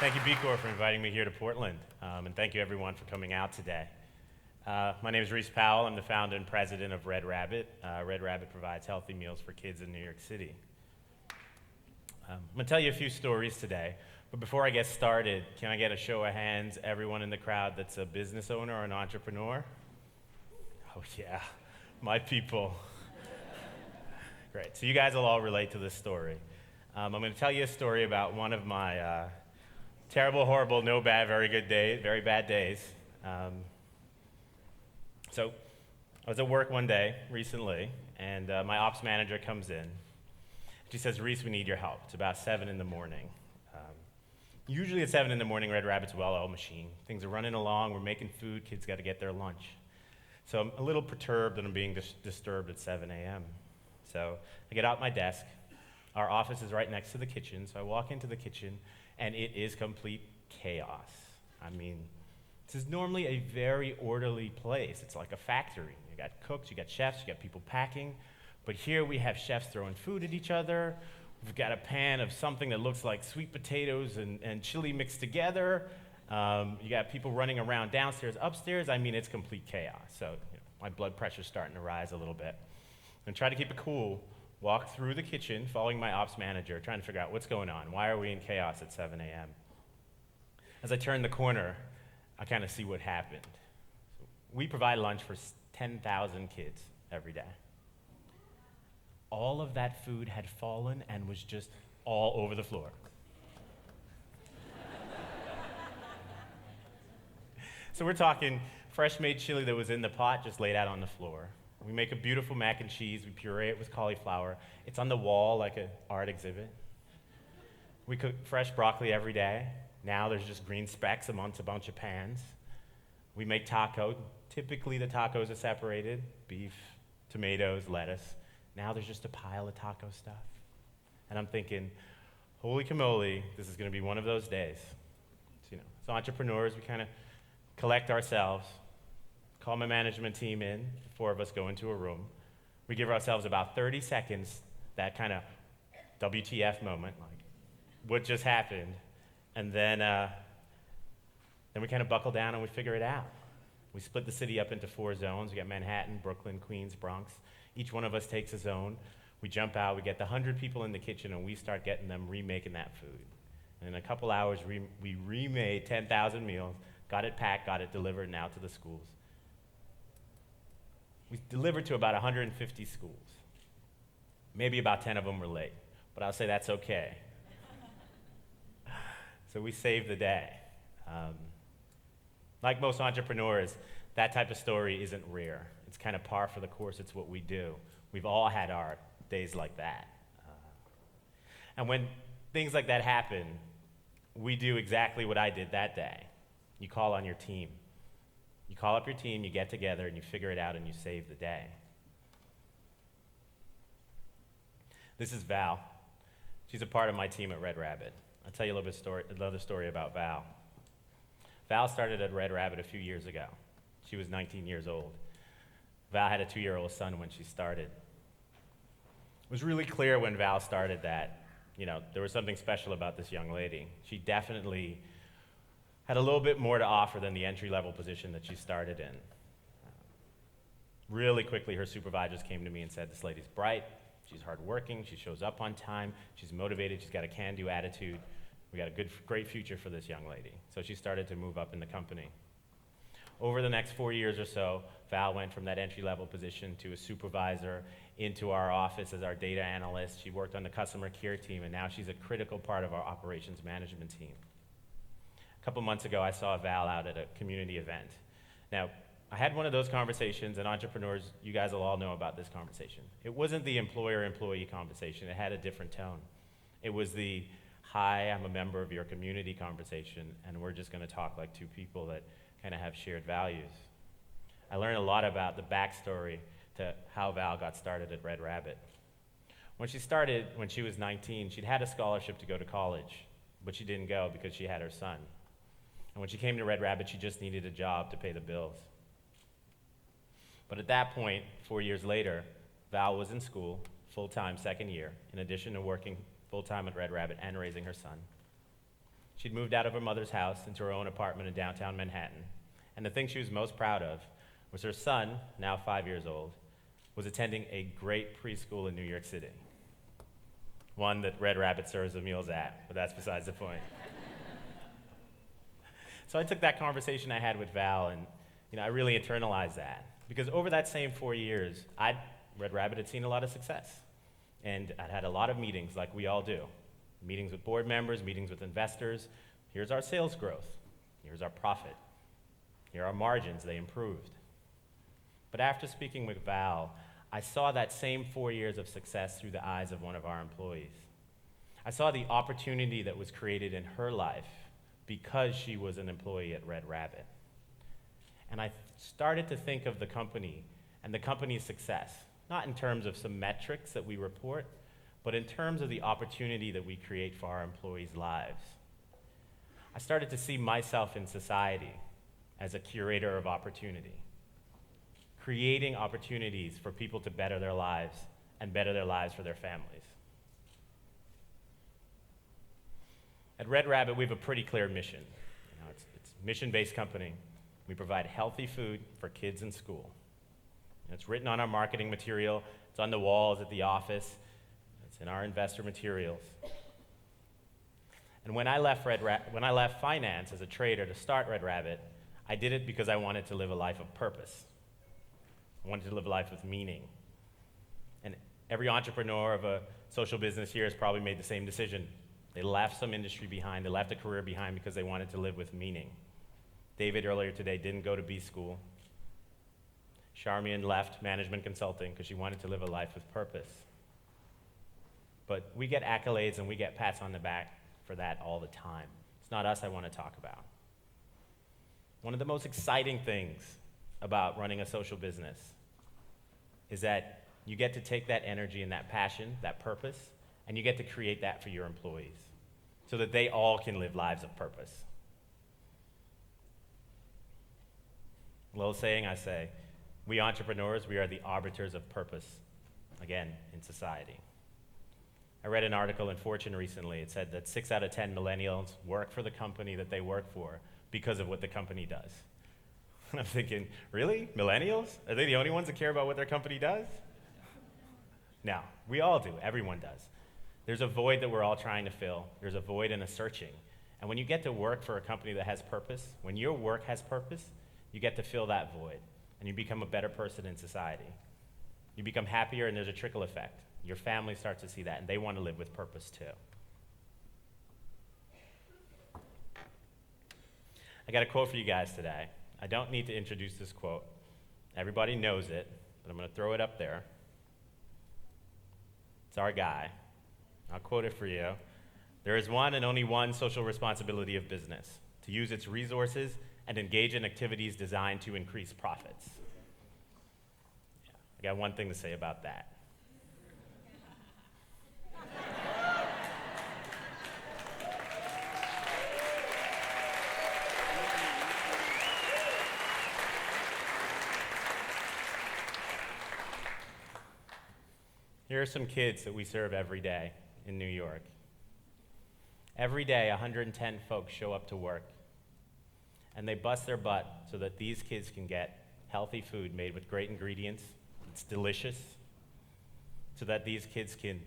Thank you, B Corp, for inviting me here to Portland, and thank you, everyone, for coming out today. My name is Rhys Powell. I'm the founder and president of Red Rabbit. Red Rabbit provides healthy meals for kids in New York City. I'm going to tell you a few stories today, but before I get started, can I get a show of hands, everyone in the crowd that's a business owner or an entrepreneur? Oh yeah, my people. Great, so you guys will all relate to this story. I'm going to tell you a story about one of my terrible, horrible, no bad, very good days, very bad days. So I was at work one day recently, and my ops manager comes in. She says, "Rhys, we need your help." It's about 7 in the morning. Usually at 7 in the morning, Red Rabbit's a well-oiled machine. Things are running along, we're making food, kids got to get their lunch. So I'm a little perturbed and I'm being disturbed at 7 a.m. So I get out my desk. Our office is right next to the kitchen, so I walk into the kitchen, and it is complete chaos. I mean, this is normally a very orderly place. It's like a factory. You got cooks, you got chefs, you got people packing, but here we have chefs throwing food at each other. We've got a pan of something that looks like sweet potatoes and chili mixed together. You got people running around downstairs, upstairs. I mean, it's complete chaos. So my blood pressure's starting to rise a little bit. And try to keep it cool. Walk through the kitchen, following my ops manager, trying to figure out what's going on. Why are we in chaos at 7 a.m.? As I turn the corner, I kind of see what happened. We provide lunch for 10,000 kids every day. All of that food had fallen and was just all over the floor. So we're talking fresh-made chili that was in the pot just laid out on the floor. We make a beautiful mac and cheese. We puree it with cauliflower. It's on the wall like an art exhibit. We cook fresh broccoli every day. Now there's just green specks amongst a bunch of pans. We make tacos. Typically the tacos are separated, beef, tomatoes, lettuce. Now there's just a pile of taco stuff. And I'm thinking, holy camole, this is going to be one of those days. So, as entrepreneurs, we kind of collect ourselves, call my management team in, the 4 of us go into a room. We give ourselves about 30 seconds, that kind of WTF moment, like, what just happened? And then we kind of buckle down and we figure it out. We split the city up into 4 zones. We got Manhattan, Brooklyn, Queens, Bronx. Each one of us takes a zone. We jump out, we get the 100 people in the kitchen, and we start getting them remaking that food. And in a couple hours, we remade 10,000 meals, got it packed, got it delivered now to the schools. We delivered to about 150 schools. Maybe about 10 of them were late, but I'll say that's okay. So we saved the day. Like most entrepreneurs, that type of story isn't rare. It's kind of par for the course. It's what we do. We've all had our days like that. And when things like that happen, we do exactly what I did that day. You call on your team. You call up your team, you get together, and you figure it out, and you save the day. This is Val. She's a part of my team at Red Rabbit. I'll tell you another story about Val. Val started at Red Rabbit a few years ago. She was 19 years old. Val had a 2-year-old son when she started. It was really clear when Val started that, there was something special about this young lady. She definitely had a little bit more to offer than the entry-level position that she started in. Really quickly, her supervisors came to me and said, "This lady's bright, she's hardworking, she shows up on time, she's motivated, she's got a can-do attitude. We got a great future for this young lady." So she started to move up in the company. Over the next 4 years or so, Val went from that entry-level position to a supervisor into our office as our data analyst. She worked on the customer care team, and now she's a critical part of our operations management team. A couple months ago, I saw Val out at a community event. Now, I had one of those conversations, and entrepreneurs, you guys will all know about this conversation. It wasn't the employer-employee conversation. It had a different tone. It was the, "Hi, I'm a member of your community" conversation, and we're just going to talk like 2 people that kind of have shared values. I learned a lot about the backstory to how Val got started at Red Rabbit. When she started, when she was 19, she'd had a scholarship to go to college, but she didn't go because she had her son. And when she came to Red Rabbit, she just needed a job to pay the bills. But at that point, 4 years later, Val was in school, full-time, second year, in addition to working full-time at Red Rabbit and raising her son. She'd moved out of her mother's house into her own apartment in downtown Manhattan, and the thing she was most proud of was her son, now 5 years old, was attending a great preschool in New York City. One that Red Rabbit serves the meals at, but that's besides the point. So I took that conversation I had with Val, and I really internalized that. Because over that same 4 years, Red Rabbit had seen a lot of success. And I'd had a lot of meetings, like we all do. Meetings with board members, meetings with investors. Here's our sales growth. Here's our profit. Here are our margins, they improved. But after speaking with Val, I saw that same 4 years of success through the eyes of one of our employees. I saw the opportunity that was created in her life because she was an employee at Red Rabbit. And I started to think of the company and the company's success, not in terms of some metrics that we report, but in terms of the opportunity that we create for our employees' lives. I started to see myself in society as a curator of opportunity, creating opportunities for people to better their lives and better their lives for their families. At Red Rabbit, we have a pretty clear mission. It's a mission-based company. We provide healthy food for kids in school. It's written on our marketing material. It's on the walls at the office. It's in our investor materials. And when I left finance as a trader to start Red Rabbit, I did it because I wanted to live a life of purpose. I wanted to live a life with meaning. And every entrepreneur of a social business here has probably made the same decision. They left some industry behind, they left a career behind because they wanted to live with meaning. David earlier today didn't go to B school. Charmian left management consulting because she wanted to live a life with purpose. But we get accolades and we get pats on the back for that all the time. It's not us I want to talk about. One of the most exciting things about running a social business is that you get to take that energy and that passion, that purpose, and you get to create that for your employees so that they all can live lives of purpose. A little saying I say, we entrepreneurs, we are the arbiters of purpose, again, in society. I read an article in Fortune recently. It said that 6 out of 10 millennials work for the company that they work for because of what the company does. And I'm thinking, really? Millennials? Are they the only ones that care about what their company does? No, we all do. Everyone does. There's a void that we're all trying to fill. There's a void and a searching. And when you get to work for a company that has purpose, when your work has purpose, you get to fill that void, and you become a better person in society. You become happier, and there's a trickle effect. Your family starts to see that, and they want to live with purpose too. I got a quote for you guys today. I don't need to introduce this quote. Everybody knows it, but I'm going to throw it up there. It's our guy. I'll quote it for you. There is one and only one social responsibility of business: to use its resources and engage in activities designed to increase profits. Yeah, I got one thing to say about that. Here are some kids that we serve every day in New York. Every day, 110 folks show up to work, and they bust their butt so that these kids can get healthy food made with great ingredients. It's delicious, so that these kids can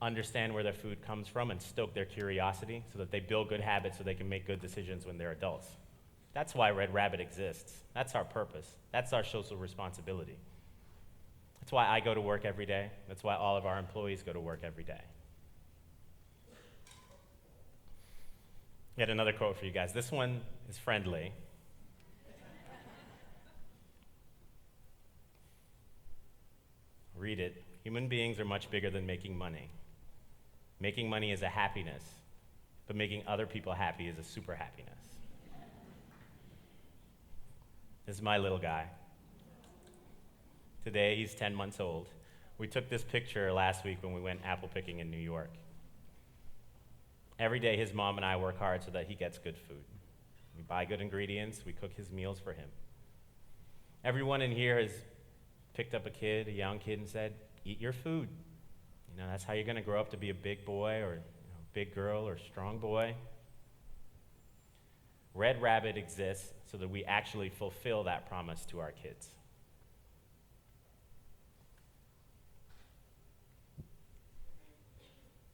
understand where their food comes from and stoke their curiosity so that they build good habits so they can make good decisions when they're adults. That's why Red Rabbit exists. That's our purpose. That's our social responsibility. That's why I go to work every day. That's why all of our employees go to work every day. Yet another quote for you guys. This one is friendly. Read it. Human beings are much bigger than making money. Making money is a happiness, but making other people happy is a super happiness. This is my little guy. Today, he's 10 months old. We took this picture last week when we went apple picking in New York. Every day, his mom and I work hard so that he gets good food. We buy good ingredients. We cook his meals for him. Everyone in here has picked up a young kid, and said, eat your food. That's how you're going to grow up to be a big boy or big girl or strong boy. Red Rabbit exists so that we actually fulfill that promise to our kids.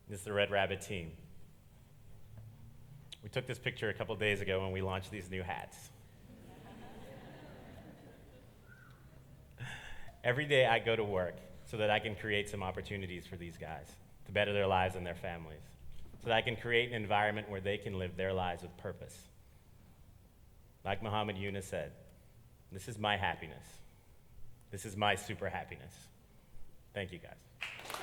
This is the Red Rabbit team. We took this picture a couple days ago when we launched these new hats. Every day I go to work so that I can create some opportunities for these guys to better their lives and their families, so that I can create an environment where they can live their lives with purpose. Like Muhammad Yunus said, this is my happiness. This is my super happiness. Thank you, guys.